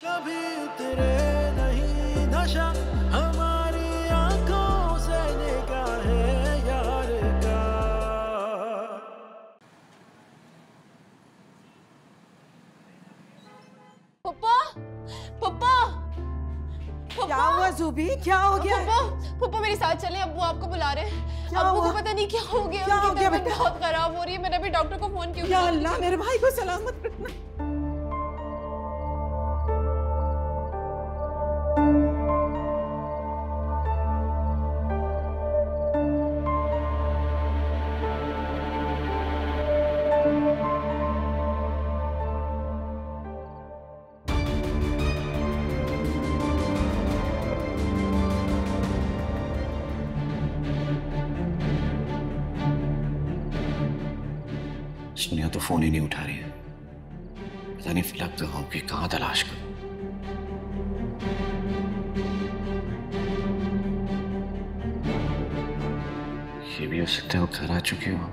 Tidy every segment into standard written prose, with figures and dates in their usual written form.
कभी उतरे नहीं नशा हमारी आंखों से निगाहें यार का। पप्पा, पप्पा, क्या हुआ ज़ुबी? क्या हो गया? पप्पा मेरे साथ चलें, अब्बू आपको बुला रहे हैं। क्या अब्बू हुआ? को पता नहीं क्या हो गया, क्या हो उनकी गया तबीयत बेटा? बहुत खराब हो रही है। मैंने अभी डॉक्टर को फोन किया। या अल्लाह, मेरे भाई को सलामत रखना। सोनिया तो फोन ही नहीं उठा रही है। पता नहीं फिलक तो होगी, कहाँ तलाश करूं। ये भी हो सकता है वो घर आ चुकी हो।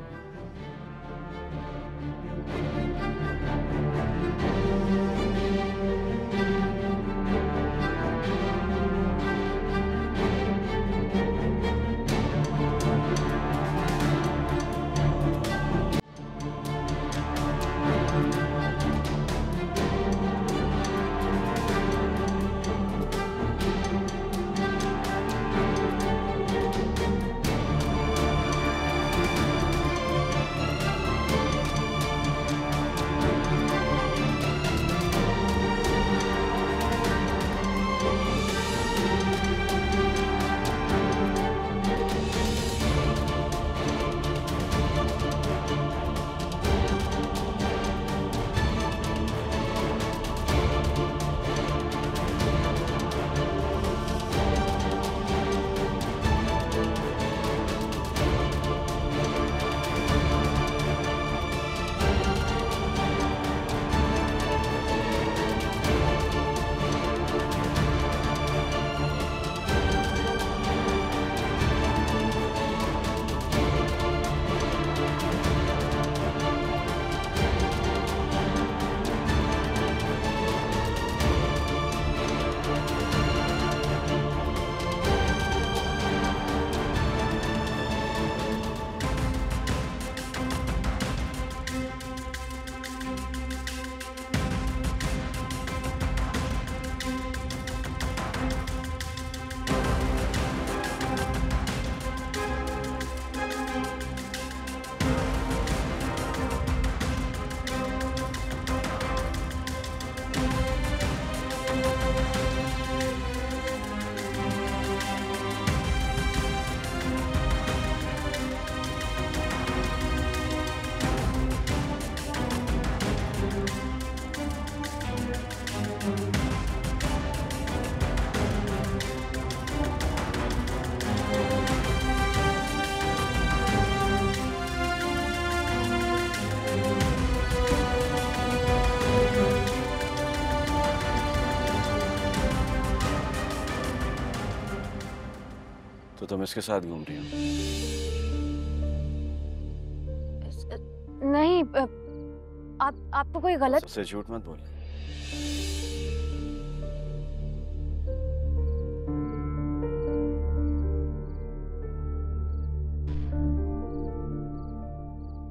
तो तुम इसके साथ घूम रही हो? नहीं, आप तो कोई गलत। सबसे झूठ मत बोल।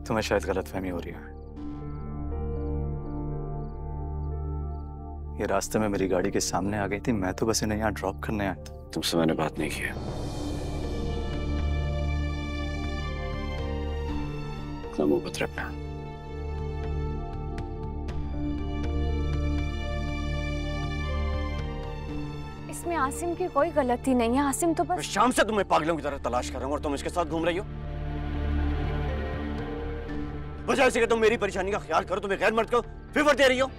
तुम्हें शायद गलतफहमी हो रही है। ये रास्ते में मेरी गाड़ी के सामने आ गई थी, मैं तो बस इन्हें यहाँ ड्रॉप करने आया था। तुमसे मैंने बात नहीं की है। मुंह मत रखना। इसमें आसिम की कोई गलती नहीं है। आसिम तो मैं बस शाम से तुम्हें पागलों की तरह तलाश कर रहा हूँ और तुम इसके साथ घूम रही हो। बजाय से कि तुम मेरी परेशानी का ख्याल करो, तुम्हें गैर मर्द को फेवर दे रही हो।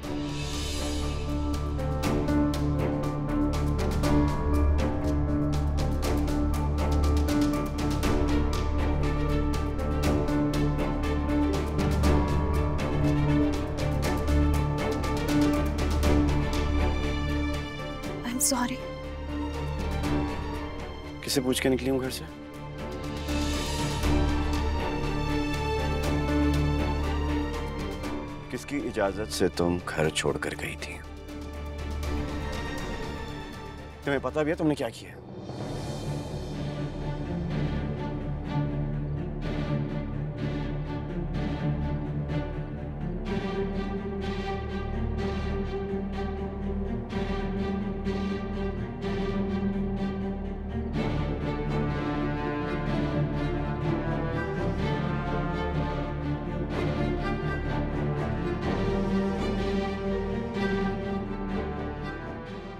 सॉरी। किसे पूछ के निकली हूँ घर से? किसकी इजाजत से तुम घर छोड़कर गई थी? तुम्हें पता भी है तुमने क्या किया?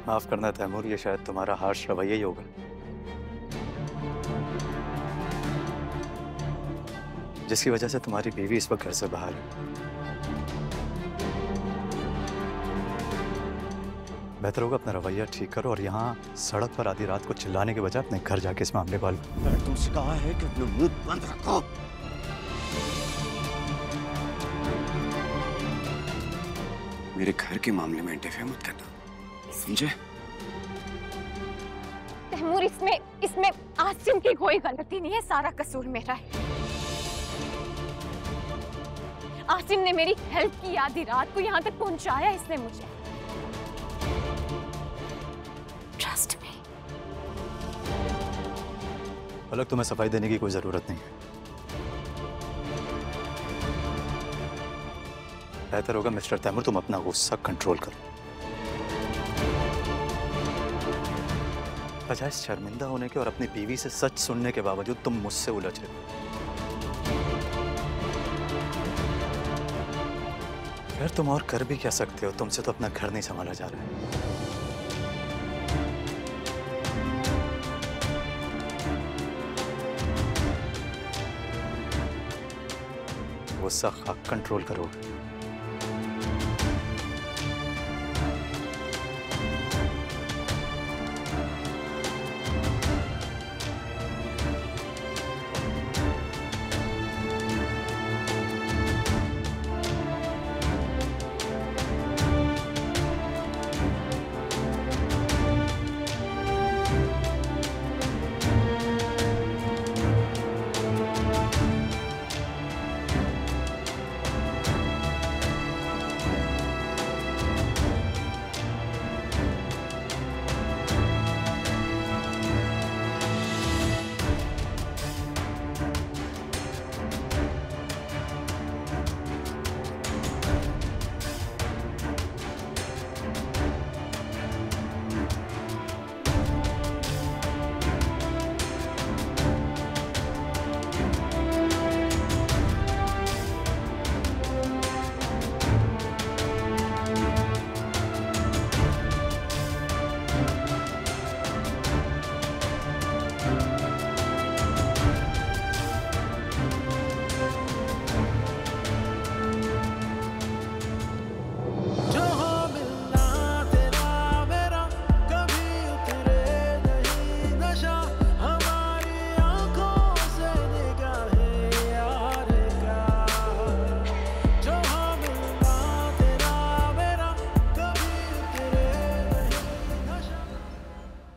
माफ करना तैमूर, ये शायद तुम्हारा हार्श रवैया ही होगा, जिसकी वजह से तुम्हारी बीवी इस वक्त घर से बाहर है। बेहतर होगा अपना रवैया ठीक करो और यहाँ सड़क पर आधी रात को चिल्लाने के बजाय अपने घर जाके इस मामले को हल करो। मैंने तुमसे कहा है कि अपना मुंह बंद रखो। मेरे घर के मामले में इंटरफेयर मत करना, समझे? तैमूर, इसमें आसिम की कोई गलती नहीं है, सारा कसूर मेरा है। आसिम ने मेरी हेल्प की, आधी रात को यहाँ तक पहुंचाया इसने मुझे। Trust me. अलग तुम्हें सफाई देने की कोई जरूरत नहीं है। बेहतर होगा मिस्टर तैमूर तुम अपना गुस्सा कंट्रोल करो, बजाय शर्मिंदा होने के और अपनी बीवी से सच सुनने के बावजूद तुम मुझसे उलझ रहे हो। फिर तुम और कर भी क्या सकते हो, तुमसे तो अपना घर नहीं संभाला जा रहा है। गुस्सा कंट्रोल करो।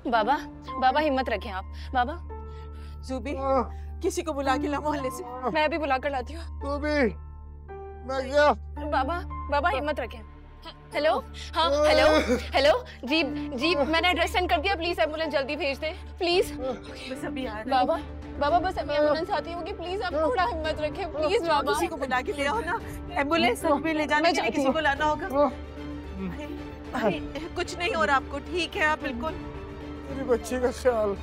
बाबा, बाबा हिम्मत रखें आप। बाबा ज़ुबी, किसी को बुला के ला मोहल्ले से। मैं अभी बुला कर लाती हूँ। बाबा, बाबा हिम्मत रखें। हेलो, हाँ हेलो हेलो, जी जी मैंने एड्रेस सेंड कर दिया, प्लीज एम्बुलेंस जल्दी भेज दें प्लीज। बस अभी आ रहे। बाबा, बाबा बस अभी एम्बुलेंस आती होगी, प्लीज आप थोड़ा हिम्मत रखें प्लीज बाबा। किसी को बुला के ले आओ ना, एम्बुलेंस में ले जाने के लिए किसी को लाना होगा। कुछ नहीं हो रहा आपको, ठीक है आप बिल्कुल। मेरी बच्ची का ख्याल,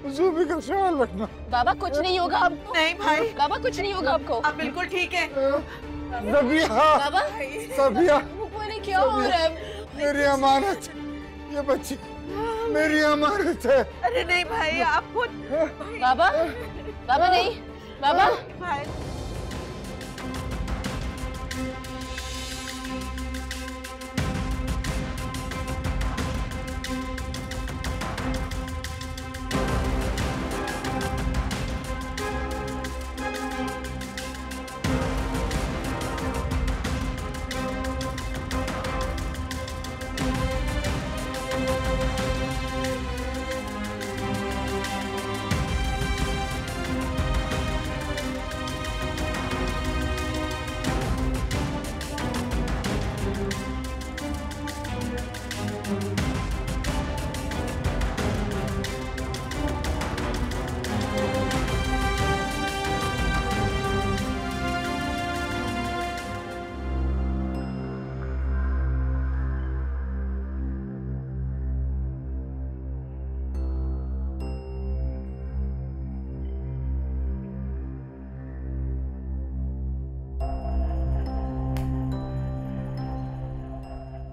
ज़ुबी का ख्याल रखना। बाबा कुछ नहीं होगा आपको। नहीं भाई, बाबा कुछ नहीं होगा आपको। आप बिल्कुल ठीक है। ज़बिया, बाबा ज़बिया, क्या हो रहा है? मेरी अमानत, ये बच्ची मेरी अमानत है। अरे नहीं भाई, आपको बाबा, बाबा नहीं, बाबा भाई।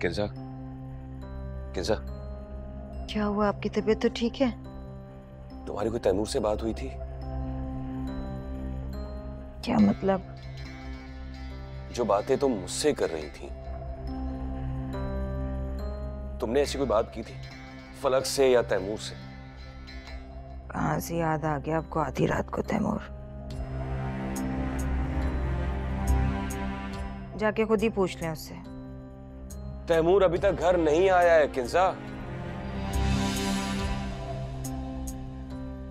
किंजा, किंजा, क्या हुआ? आपकी तबीयत तो ठीक है? तुम्हारी कोई तैमूर से बात हुई थी? क्या मतलब? जो बातें तुम मुझसे कर रही थी, तुमने ऐसी कोई बात की थी फलक से या तैमूर से? कहाँ से याद आ गया आपको आधी रात को तैमूर? जाके खुद ही पूछ लें उससे। तैमूर अभी तक घर नहीं आया है किंजा,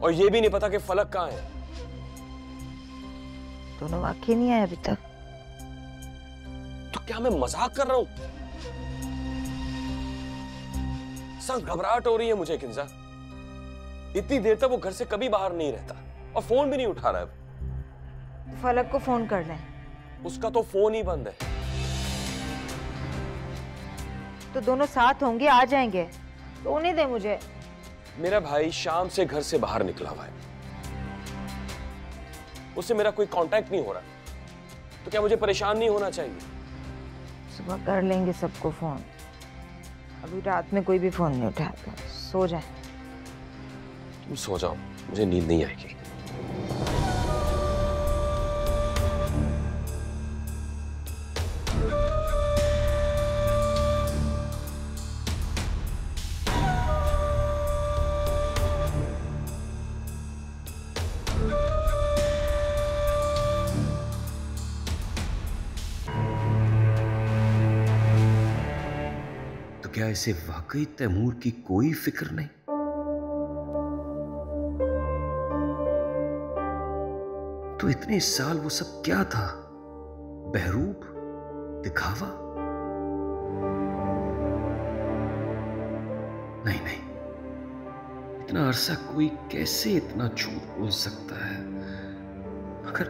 और ये भी नहीं पता कि फलक कहाँ है। दोनों वाकई नहीं आए अभी तक? तो क्या मैं मजाक कर रहा हूं? सख्त घबराहट हो रही है मुझे किंजा। इतनी देर तक वो घर से कभी बाहर नहीं रहता और फोन भी नहीं उठा रहा है। तो फलक को फोन कर लें। उसका तो फोन ही बंद है। तो दोनों साथ होंगे, आ जाएंगे। तो नहीं दे मुझे। मेरा भाई शाम से घर से बाहर निकला हुआ है, उससे मेरा कोई कांटेक्ट नहीं हो रहा, तो क्या मुझे परेशान नहीं होना चाहिए? सुबह कर लेंगे सबको फोन। अभी रात में कोई भी फोन नहीं उठाता। सो जाए। तुम सो जाओ, मुझे नींद नहीं आएगी। क्या इसे वाकई तैमूर की कोई फिक्र नहीं? तो इतने साल वो सब क्या था? बहरूप? दिखावा? नहीं नहीं, इतना अरसा कोई कैसे इतना झूठ बोल सकता है? मगर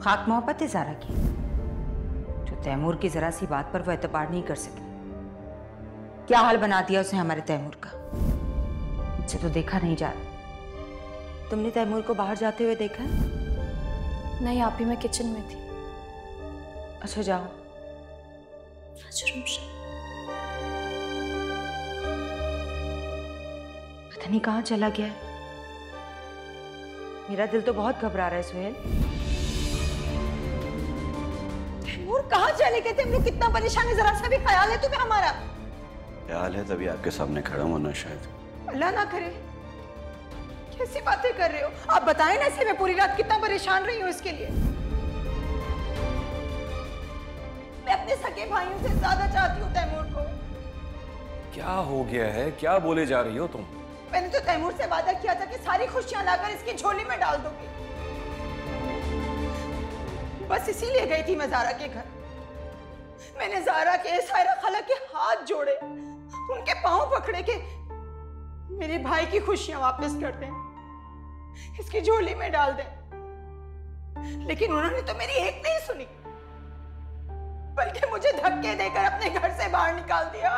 खाक मोहब्बत है ज़ारा की, जो तैमूर की जरा सी बात पर वो एतबार नहीं कर सकी। क्या हाल बना दिया उसने हमारे तैमूर का। मुझसे तो देखा नहीं जा रहा। तुमने तैमूर को बाहर जाते हुए देखा? नहीं आप ही, मैं किचन में थी। अच्छा जाओ। पता नहीं कहाँ चला गया है। मेरा दिल तो बहुत घबरा रहा है सुहेल। कहाँ चले गए थे हम लोग? कितना परेशान है, जरा सा भी ख्याल है तुम्हें हमारा? ख्याल है तभी आपके सामने खड़ा हूं ना शायद। अल्लाह ना करे। कैसी बातें कर रहे हो आप? बताएं ना इसे, मैं पूरी रात कितना परेशान रही हूँ इसके लिए। मैं अपने सगे भाइयों से ज्यादा चाहती हूँ तैमूर को। क्या हो गया है? क्या बोले जा रही हो तुम? मैंने तो तैमूर से वादा किया था कि सारी खुशियां लाकर इसकी झोली में डाल दूंगी। बस इसीलिए गई थी मैं ज़ारा के घर। मैंने ज़ारा के, सायरा खाला के हाथ जोड़े, उनके पांव पकड़े के मेरे भाई की खुशियां वापस कर दें, इसकी झोली में डाल दें। लेकिन उन्होंने तो मेरी एक नहीं सुनी, बल्कि मुझे धक्के देकर अपने घर से बाहर निकाल दिया।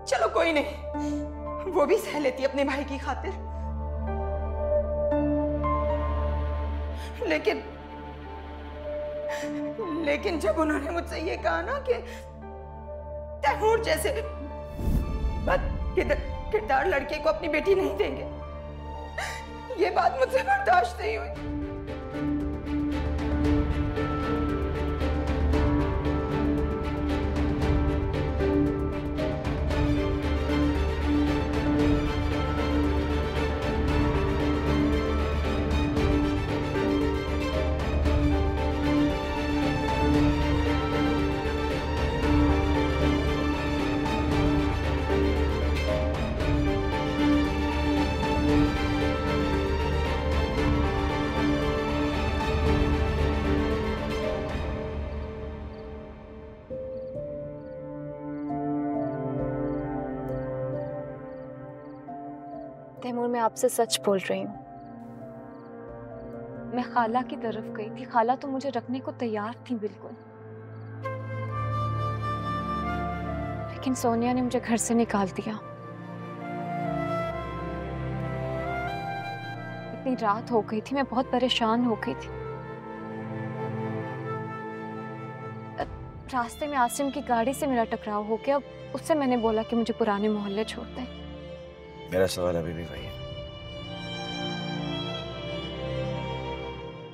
चलो कोई नहीं, वो भी सह लेती अपने भाई की खातिर। लेकिन जब उन्होंने मुझसे ये कहा ना कि तैमूर जैसे किरदार लड़के को अपनी बेटी नहीं देंगे, ये बात मुझसे बर्दाश्त नहीं हुई। तैमूर, मैं आपसे सच बोल रही हूँ। मैं खाला की तरफ गई थी, खाला तो मुझे रखने को तैयार थी बिल्कुल, लेकिन सोनिया ने मुझे घर से निकाल दिया। रात हो गई थी, मैं बहुत परेशान हो गई थी। रास्ते में आसिम की गाड़ी से मेरा टकराव हो गया। उससे मैंने बोला कि मुझे पुराने मोहल्ले छोड़ दें। मेरा सवाल अभी भी वही है,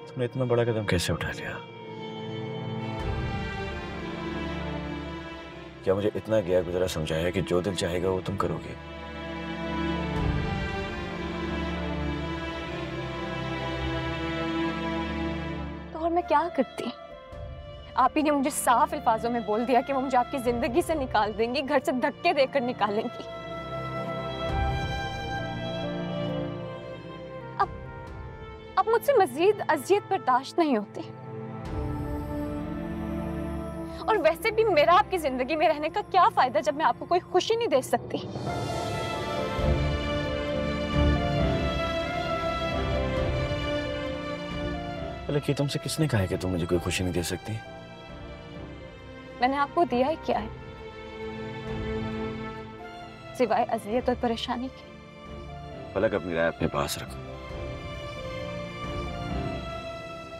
तुमने इतना बड़ा कदम कैसे उठा लिया? क्या मुझे इतना गैर गुजरा समझाया कि जो दिल चाहेगा वो तुम करोगे? तो और मैं क्या करती? आप ही ने मुझे साफ अल्फाजों में बोल दिया कि वो मुझे आपकी जिंदगी से निकाल देंगी, घर से धक्के देकर निकालेंगी। अब मुझसे मजीद अजियत बर्दाश्त नहीं होती। और वैसे भी मेरा आपकी जिंदगी में रहने का क्या फायदा जब मैं आपको कोई खुशी नहीं दे सकती। लेकिन तुमसे किसने कहा है कि तुम मुझे कोई खुशी नहीं दे सकती? मैंने आपको दिया ही क्या है सिवाय अजियत और परेशानी के? पलक, अपनी राय अपने पास रखो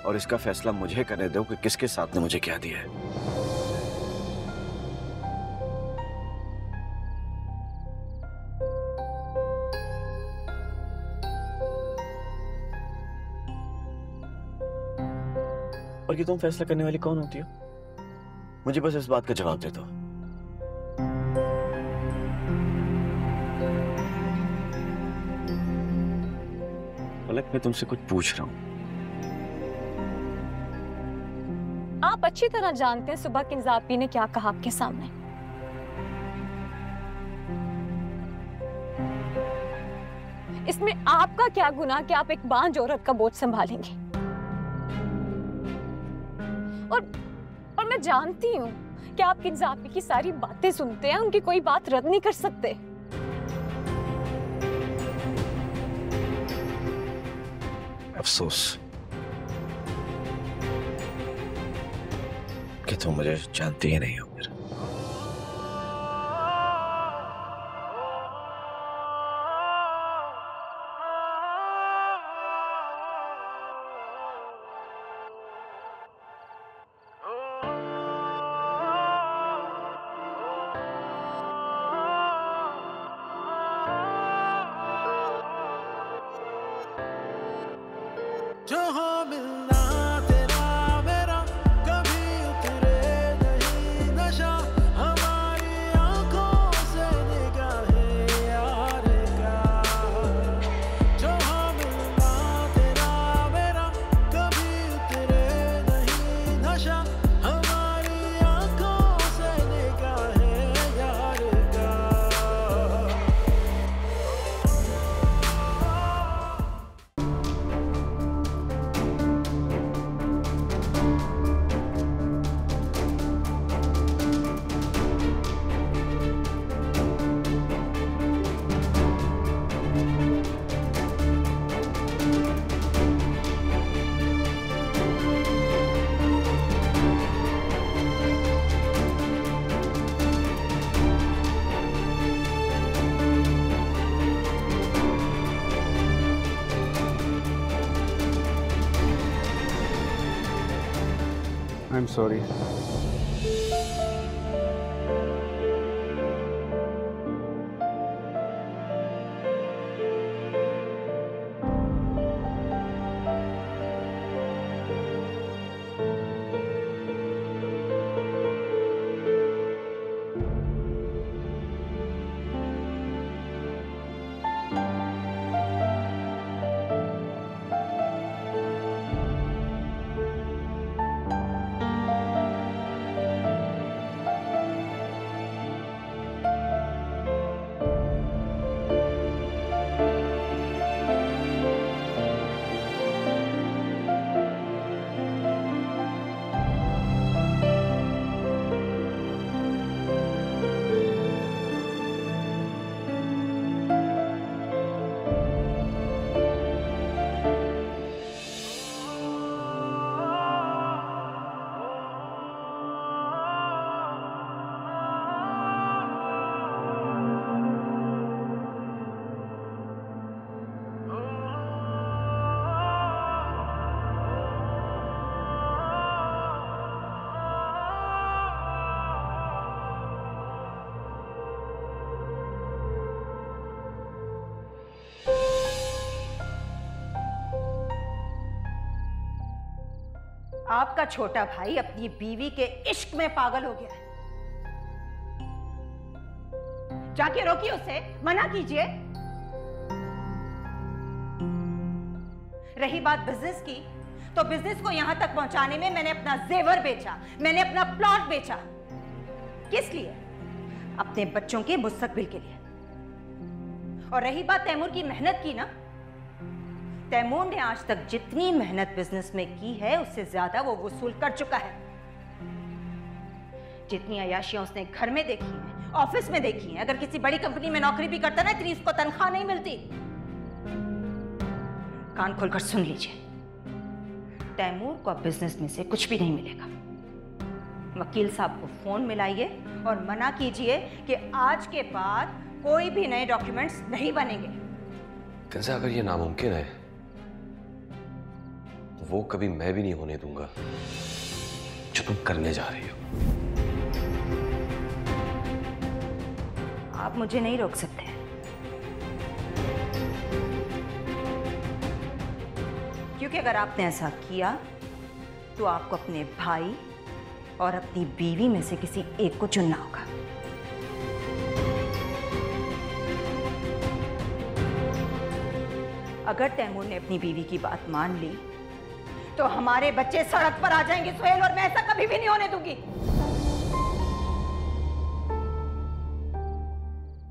और इसका फैसला मुझे करने दो कि किसके साथ ने मुझे क्या दिया है। और कि तुम फैसला करने वाली कौन होती हो? मुझे बस इस बात का जवाब दे दो। पलक, मैं तुमसे कुछ पूछ रहा हूं। आप अच्छी तरह जानते हैं सुबह किन्जा आपी ने क्या कहा आपके सामने। इसमें आपका क्या गुनाह कि आप एक बांझ औरत का बोझ संभालेंगे? और मैं जानती हूँ कि आप किन्जा आपी की सारी बातें सुनते हैं, उनकी कोई बात रद्द नहीं कर सकते। अफसोस कि तुम मुझे जानती ही नहीं हो। जहाँ मिलना तेरा मेरा कभी उतरे नहीं नशा, हमारी आंखों से निगाहें यार का। जहाँ मिलना तेरा मेरा कभी उतरे नहीं नशा, हमारी आंखों से निगाहें यार का। I'm sorry. आपका छोटा भाई अपनी बीवी के इश्क में पागल हो गया है। जाके रोकिए उसे, मना कीजिए। रही बात बिजनेस की, तो बिजनेस को यहां तक पहुंचाने में मैंने अपना जेवर बेचा, मैंने अपना प्लॉट बेचा। किस लिए? अपने बच्चों के मुस्तकबिल के लिए। और रही बात तैमूर की मेहनत की ना, तैमूर ने आज तक जितनी मेहनत बिजनेस में की है उससे ज्यादा वो वसूल कर चुका है। जितनी अय्याशियां उसने घर में देखी हैं, ऑफिस में देखी हैं, अगर किसी बड़ी कंपनी में नौकरी भी करता ना, इतनी उसको तनख्वाह नहीं मिलती। कान खोलकर सुन लीजिए, तैमूर को अब बिजनेस में से कुछ भी नहीं मिलेगा। वकील साहब को फोन मिलाइए और मना कीजिए कि आज के बाद कोई भी नए डॉक्यूमेंट्स नहीं बनेंगे। किंजा, अगर ये नामुमकिन है तो वो कभी मैं भी नहीं होने दूंगा जो तुम करने जा रही हो। आप मुझे नहीं रोक सकते। क्योंकि अगर आपने ऐसा किया तो आपको अपने भाई और अपनी बीवी में से किसी एक को चुनना होगा। अगर तैमूर ने अपनी बीवी की बात मान ली तो हमारे बच्चे सड़क पर आ जाएंगे सुहेल, और मैं ऐसा कभी भी नहीं होने दूंगी।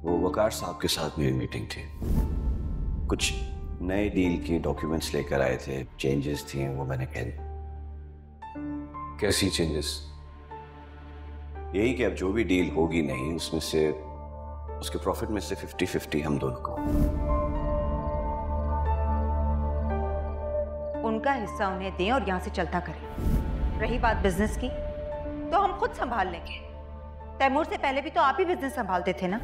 वो वकार साहब के साथ मेरी मीटिंग थी, कुछ नए डील के डॉक्यूमेंट्स लेकर आए थे, चेंजेस थी, वो मैंने कह दी। कैसी चेंजेस? यही कि अब जो भी डील होगी नहीं, उसमें से उसके प्रॉफिट में से 50-50 हम दोनों को। उनका हिस्सा उन्हें दें और यहां से चलता करें। रही बात बिजनेस की, तो हम खुद संभाल लेंगे। तैमूर से पहले भी तो आप ही बिजनेस संभालते थे ना।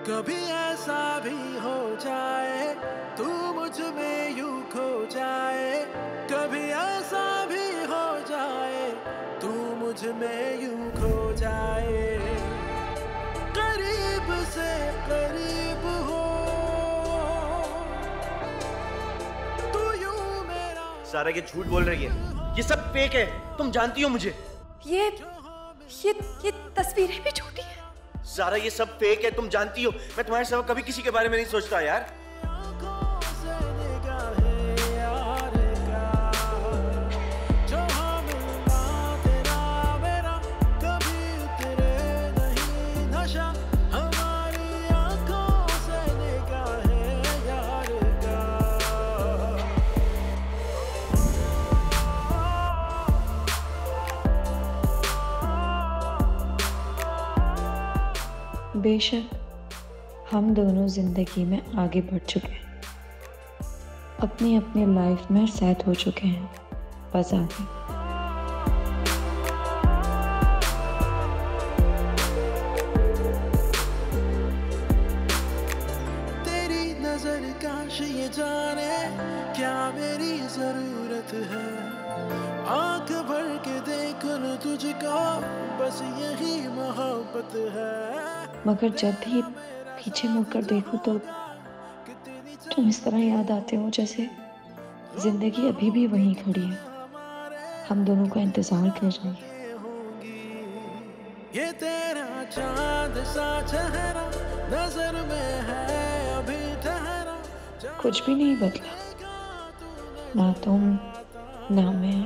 कभी ऐसा भी हो जाए तू मुझ में यूं खो जाए, कभी ऐसा भी हो जाए तू मुझ में यूं खो जाए, करीब से करीब हो तू यूं मेरा। सारा ये झूठ बोल रही है, ये सब फेक है, तुम जानती हो मुझे। ये तस्वीरें भी झूठी है। सारा ये सब फेक है, तुम जानती हो। मैं तुम्हारे सिवा कभी किसी के बारे में नहीं सोचता यार। बेशक हम दोनों जिंदगी में आगे बढ़ चुके हैं, अपनी अपनी लाइफ में सेट हो चुके हैं, बस आगे। तेरी नजर काश ये जाने क्या मेरी जरूरत है, आंख भर के देख लूं तुझको, बस यही मोहब्बत है। मगर जब भी पीछे मुड़कर देखो तो तुम इस तरह याद आते हो जैसे जिंदगी अभी भी वहीं खड़ी है, हम दोनों का इंतजार कर रही है। ये तेरा चांद सा चेहरा नजर में है अभी ठहरा, कुछ भी नहीं बदला, ना तुम ना मैं।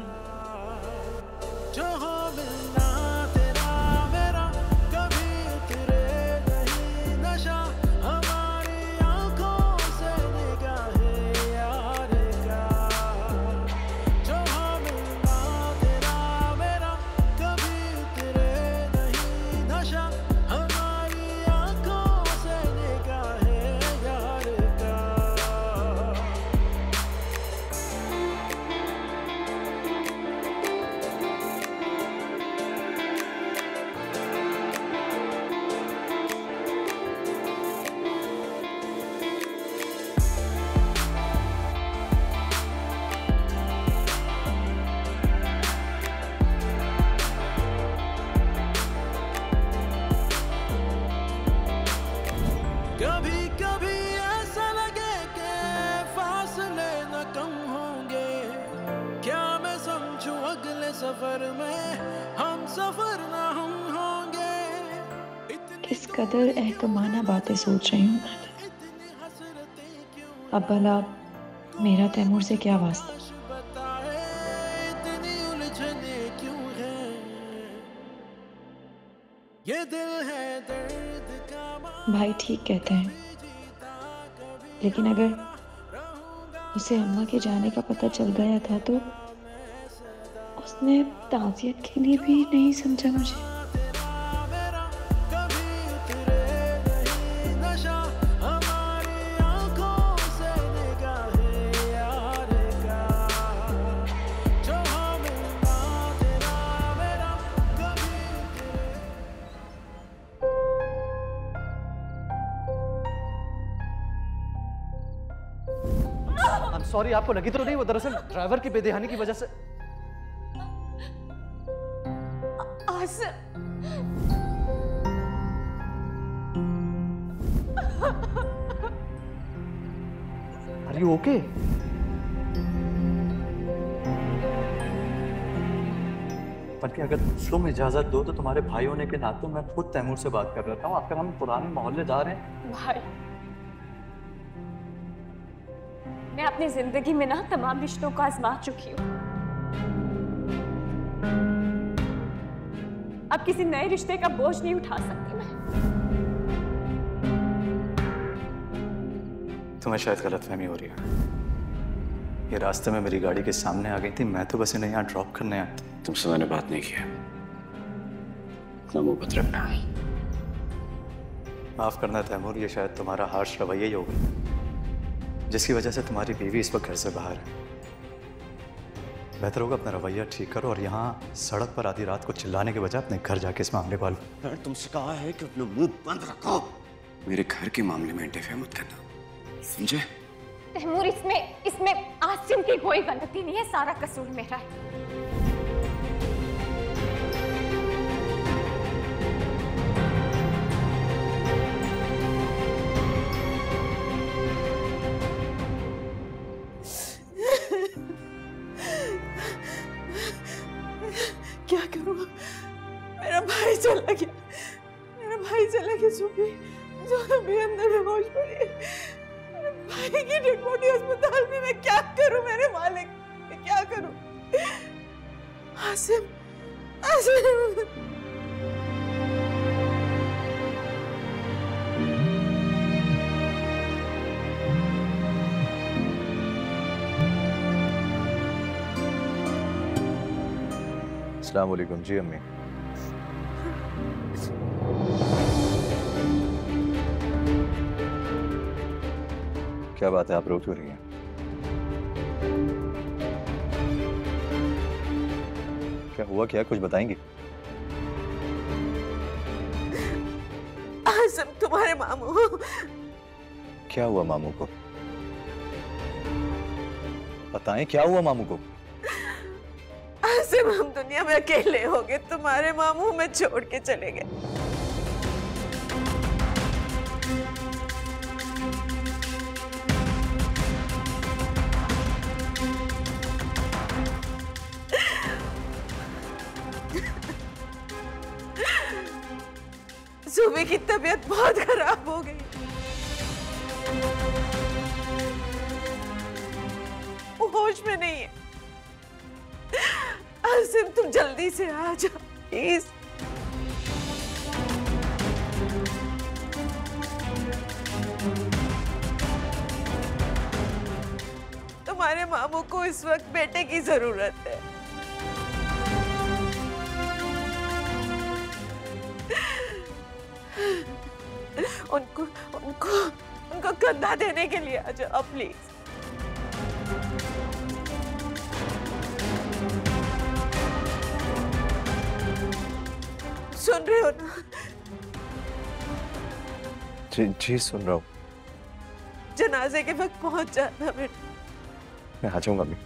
जो हो मिलना तेरा मेरा, कभी उतरे नहीं नशा, हमारी आंखों से निगाहे यार का। जो हो मिलना तेरा मेरा, कभी उतरे नहीं नशा, हमारी आंखों से निगाहे यार का। कभी कभी ऐसा लगे कि फासले न कम होंगे, क्या मैं समझूं अगले सफर में हम सफर न हम होंगे। किस कदर एहतमाना बातें सोच रही हूँ मैं। अब भला मेरा तैमूर से क्या वास्ता? बताए इतनी उलझने क्यों है, ये दिल है दर्द का भाई ठीक कहते हैं, लेकिन अगर उसे अम्मा के जाने का पता चल गया था तो उसने ताज़ियत के लिए भी नहीं समझा मुझे। सॉरी, आपको लगी तो नहीं? वो दरअसल ड्राइवर की बेध्यानी की वजह से। Are you okay? बल्कि अगर तुम इजाजत दो तो तुम्हारे भाई होने के नाते मैं खुद तैमूर से बात कर रहा हूँ। आपका हम पुराने मोहल्लेदार हैं। भाई, मैं अपनी जिंदगी में ना तमाम रिश्तों को आजमा चुकी हूँ, अब किसी नए रिश्ते का बोझ नहीं उठा सकती मैं। तुम्हें शायद गलतफहमी हो रही है। ये रास्ते में मेरी गाड़ी के सामने आ गई थी, मैं तो बस इन्हें यहाँ ड्रॉप करने आया था। तुमसे मैंने बात नहीं किया, इतना मुंह मत रखना। माफ करना तैमूर, ये शायद तुम्हारा हार्श रवैया ही होगा जिसकी वजह से तुम्हारी बीवी इस वक्त घर से बाहर है। बेहतर होगा अपना रवैया ठीक करो और यहाँ सड़क पर आधी रात को चिल्लाने के बजाय अपने घर जाके इस मामले को हल। मैंने तुमसे कहा है कि अपना मुंह बंद रखो, मेरे घर के मामले में इंटरफेयर मत करना, समझे? तैमूर, इसमें आसिम की कोई गलती नहीं है, सारा कसूर मेरा है। क्या करूं? मेरा भाई चला गया, मेरा भाई चला गया। जो भी अंदर बेहोश पड़ी है, मेरे भाई की डेड बॉडी अस्पताल में। मैं क्या करूं मेरे मालिक, मैं क्या करूं? आसिम, आसिम। अस्सलाम वालेकुम जी अम्मी। क्या बात है, आप रो क्यों रही हैं? क्या हुआ, क्या कुछ बताएंगी? आसिम तुम्हारे मामू। क्या हुआ मामू को? बताएं क्या हुआ मामू को? आसिम हम दुनिया में अकेले हो गए, तुम्हारे मामू हमें छोड़ के चले गए। सुबह की तबीयत बहुत खराब हो गई, वो होश में नहीं है। आसिम तुम जल्दी से आ जाओ प्लीज। तुम्हारे मामू को इस वक्त बेटे की जरूरत है। उनको उनको उनको कंधा देने के लिए आ जाओ प्लीज। सुन रहे हो ना? जी सुन रहा हूँ। जनाजे के वक्त पहुंच जाना बेटा। मैं आ जाऊंगा अभी।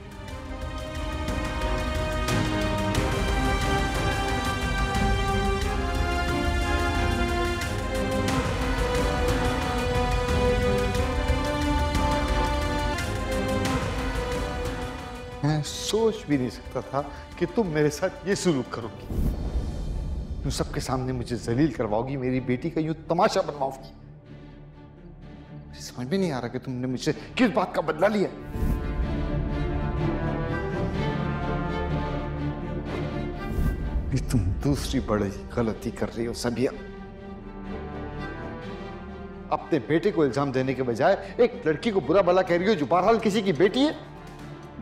मैं सोच भी नहीं सकता था कि तुम मेरे साथ ये सलूक करोगी। तुम सबके सामने मुझे जलील करवाओगी, मेरी बेटी का यूं तमाशा बनवाओगी। मुझे समझ में नहीं आ रहा कि तुमने मुझसे किस बात का बदला लिया। ये तुम दूसरी बड़ी गलती कर रही हो सबिया। अपने बेटे को इल्जाम देने के बजाय एक लड़की को बुरा भला कह रही हो जो बहरहाल किसी की बेटी है।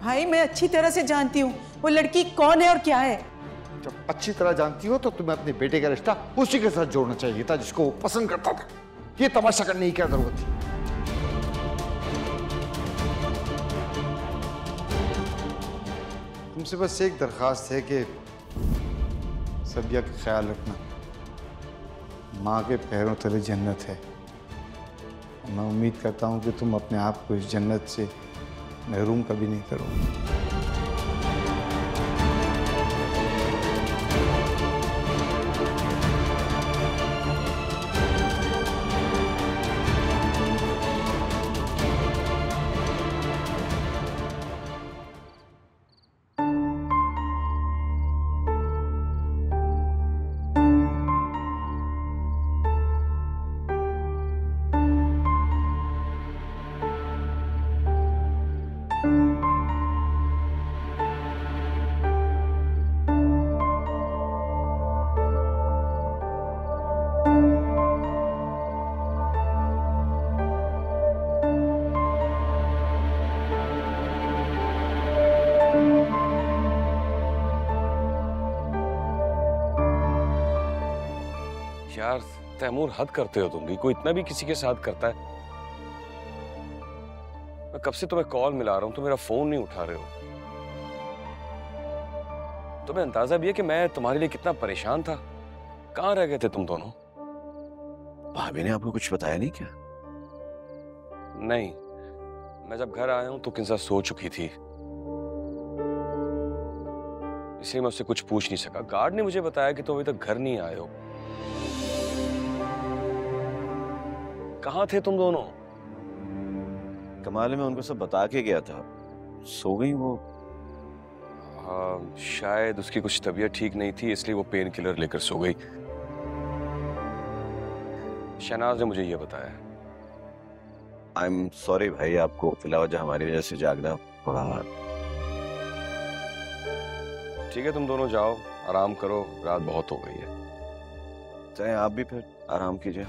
भाई मैं अच्छी तरह से जानती हूँ वो लड़की कौन है और क्या है। जब अच्छी तरह जानती हो तो तुम्हें अपने बेटे का रिश्ता उसी के साथ जोड़ना चाहिए था जिसको वो पसंद करता था। ये तमाशा करने की क्या जरूरत थी? तुमसे बस एक दरखास्त है कि सबिया का ख्याल रखना। माँ के पैरों तले जन्नत है। मैं उम्मीद करता हूँ कि तुम अपने आप को इस जन्नत से महरूम कभी नहीं करोगे। यार तैमूर, हद करते हो तुम भी। कोई इतना भी किसी के साथ करता है? मैं कब से तुम्हें कॉल मिला रहा हूं, तुम मेरा फोन नहीं उठा रहे हो। तुम्हें अंदाजा भी है कि मैं तुम्हारे लिए कितना परेशान था। कहां रह गए थे तुम दोनों? भाभी ने आपको कुछ बताया नहीं क्या? नहीं, मैं जब घर आया हूं तो किंजा सो चुकी थी, इसलिए मैं उससे कुछ पूछ नहीं सका। गार्ड ने मुझे बताया कि तुम अभी तक घर नहीं आए हो। कहाँ थे तुम दोनों? कमाल में उनको सब बता के गया था। सो गई वो। हाँ, शायद उसकी कुछ तबीयत ठीक नहीं थी, इसलिए वो पेन किलर लेकर सो गई। शहनाज ने मुझे ये बताया। आई एम सॉरी भाई, आपको फिलहाल हमारी वजह से जागना पड़ा। ठीक है, तुम दोनों जाओ, आराम करो, रात बहुत हो गई है। चाहे आप भी फिर आराम कीजिए।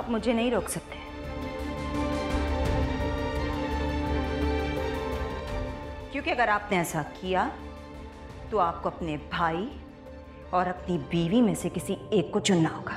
आप मुझे नहीं रोक सकते। क्योंकि अगर आपने ऐसा किया तो आपको अपने भाई और अपनी बीवी में से किसी एक को चुनना होगा।